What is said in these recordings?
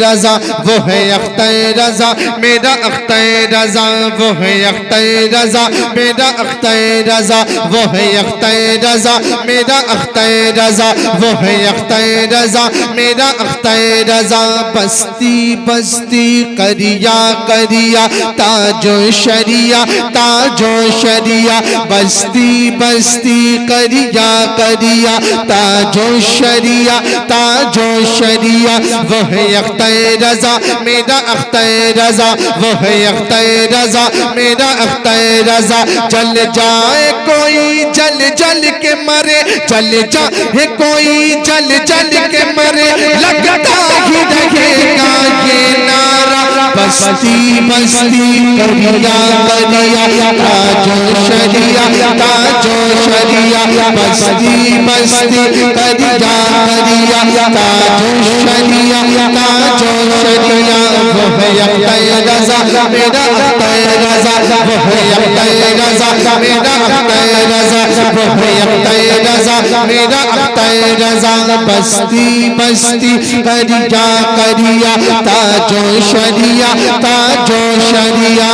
رضا وہ ہے اختر رضا میرا اختر رضا وہ ہے اختر رضا میرا اختر رضا وہ ہے اختر رضا میرا اختر رضا وہ ہے اختر رضا میرا اختر رضا بستی بستی کریا کریا تاج و شریعہ تاج و شریعہ بستی بستی کریا کریا تاج و شریعہ تاج و شریعہ وہ ہے اختر رضا میرا اختر رضا وہ ہے اختر رضا میرا اختر رضا جل جائے کوئی جل جل کے مرے جل جائے کوئی جل جل کے مرے لگتا ہی رہے گا یہ نعرہ بستی بستی کریا کریا تاج و شریعہ تاج و شریعہ بستی بستی کریا کریا تاج و شریعہ تاج و شریعہ وہ ہے اختر رضا میرا اختر رضا وہ ہے اختر رضا میرا اختر رضا وہ ہے اختر رضا میرا اختر رضا بستی بستی کریا کریا تاج و شریعہ تاج و شریعہ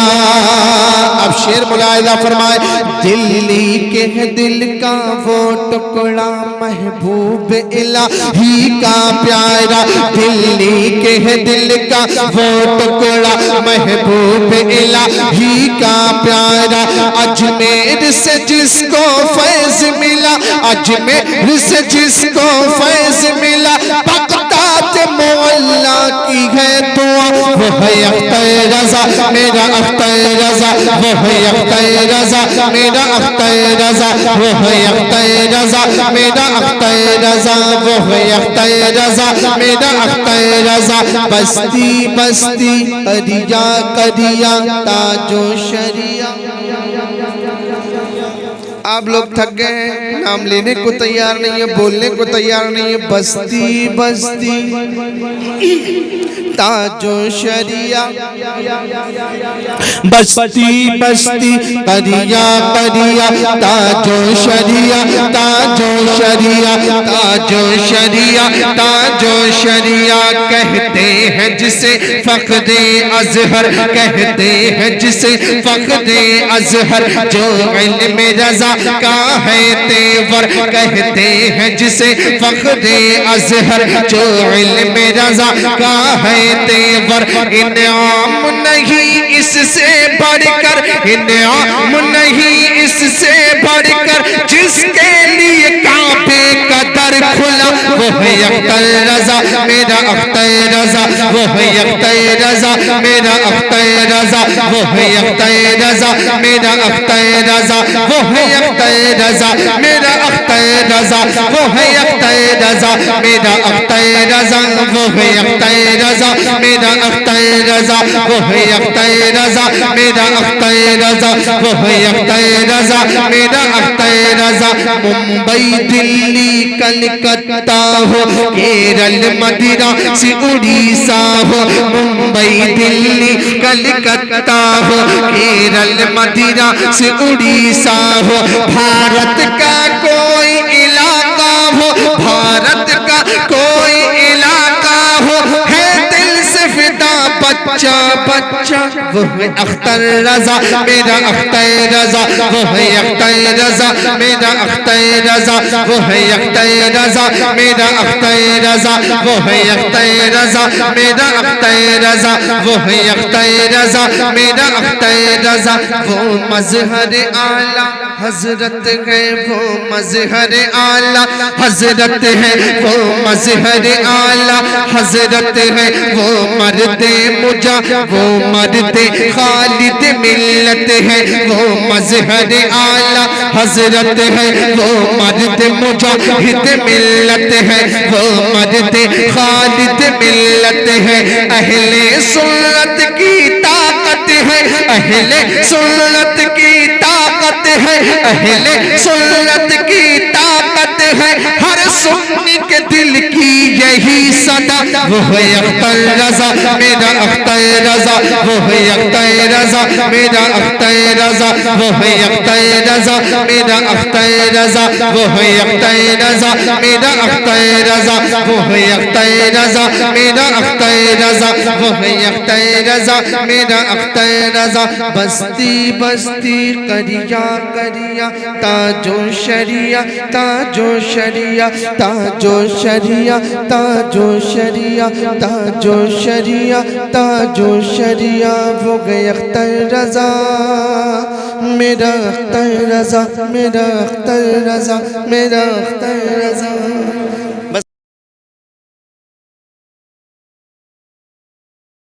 اب شعر ملاحظہ فرمائے دلی کے دل کا وہ ٹکڑا محبوب الہی کا پیارا دلی کے دل کا وہ ٹکڑا محبوب الہی کا پیارا اجمیر سے جس کو فیض ملا اجمیر سے جس کو فیض ملا بغداد معلا کی ہے دعا وہ ہے اختر رضا میرا اختر رضا وہ ہے اختر رضا میرا اختر رضا وہ ہے اختر رضا میرا اختر رضا وہ ہے اختر رضا میرا اختر رضا بستی بستی کریا کریا تاج و شریعہ آپ لوگ تھک گئے ہیں نام لینے کو تیار نہیں ہے بولنے کو تیار نہیں ہے بستی بستی تاج و شریعہ بستی بستی کریا کریا تاج و شریعہ تاج و شریعہ تاج و شریعہ تاج و شریعہ کہتے ہیں جسے فخر ازہر کہتے ہیں جسے فخر ازہر جو علم رضا کا ہے تیور کہتے ہیں جسے فخر ازہر جو علم رضا کا ہے تیور انعام نہیں اس سے بڑھ کر انعام نہیں اس سے بڑھ کر جس کے لیے کعبے کا در کھلا وہ ہے اختر رضا میرا اختر رضا وہ ہے اختر رضا میرا اختر رضا وہ ہے اختر رضا میرا اختر رضا وہ ہے اختر رضا میرا اختر رضا وہ ہے اختر رضا میرا اختر رضا وہ ہے اختر رضا میرا اختر رضا وہ ہے اختر رضا میرا اختر رضا وہ ہے اختر رضا میرا اختر رضا ممبئی دلی کلکتہ ہو کیرل مدینہ سے اڑیسہ ہو ممبئی دلی کلکتہ ہو کیرل مدینہ سے اڑیسہ ہو بھارت کا کوئی علاقہ ہو بھارت کا کوئی علاقہ ہو ہے دل سے فدا بچہ بچہ وہ ہے اختر رضا میرا اختر رضا وہ ہے اختر رضا میرا اختر رضا وہ ہے اختر رضا میرا اختر رضا وہ ہے اختر رضا میرا اختر رضا وہ ہے اختر رضا میرا اختر رضا وہ مظہر اعلیٰ حضرت ہے وہ مظہر اعلیٰ حضرت ہے وہ مظہر اعلیٰ حضرت ہے وہ مرد وہ مرد خالد ملت ہے وہ مظہر اعلیٰ حضرت ہے وہ مرد مجاہد ملت ہے وہ مرد خالد ملت ہے اہل سنت کی طاقت ہے اہل سنت کی طاقت ہے اہل سنت کی طاقت ہے ہر سنی کے دل کی یہی صدا وہ ہے اختر رضا میرا اختر رضا وہ ہے اختر رضا میرا اختر رضا وہ ہے اختر رضا میرا اختر رضا وہ ہے اختر رضا میرا اختر رضا وہ ہے اختر رضا میرا اختر رضا رضا وہ ہے اختر رضا میرا اختر رضا بستی بستی قریا قریا تاج و شریعہ تاج و شریعہ تاج و شریعہ تاج و شریعہ تاج و شریعہ تاج و شریعہ وہ گئے اختر رضا میرا اختر رضا میرا اختر رضا میرا اختر رضا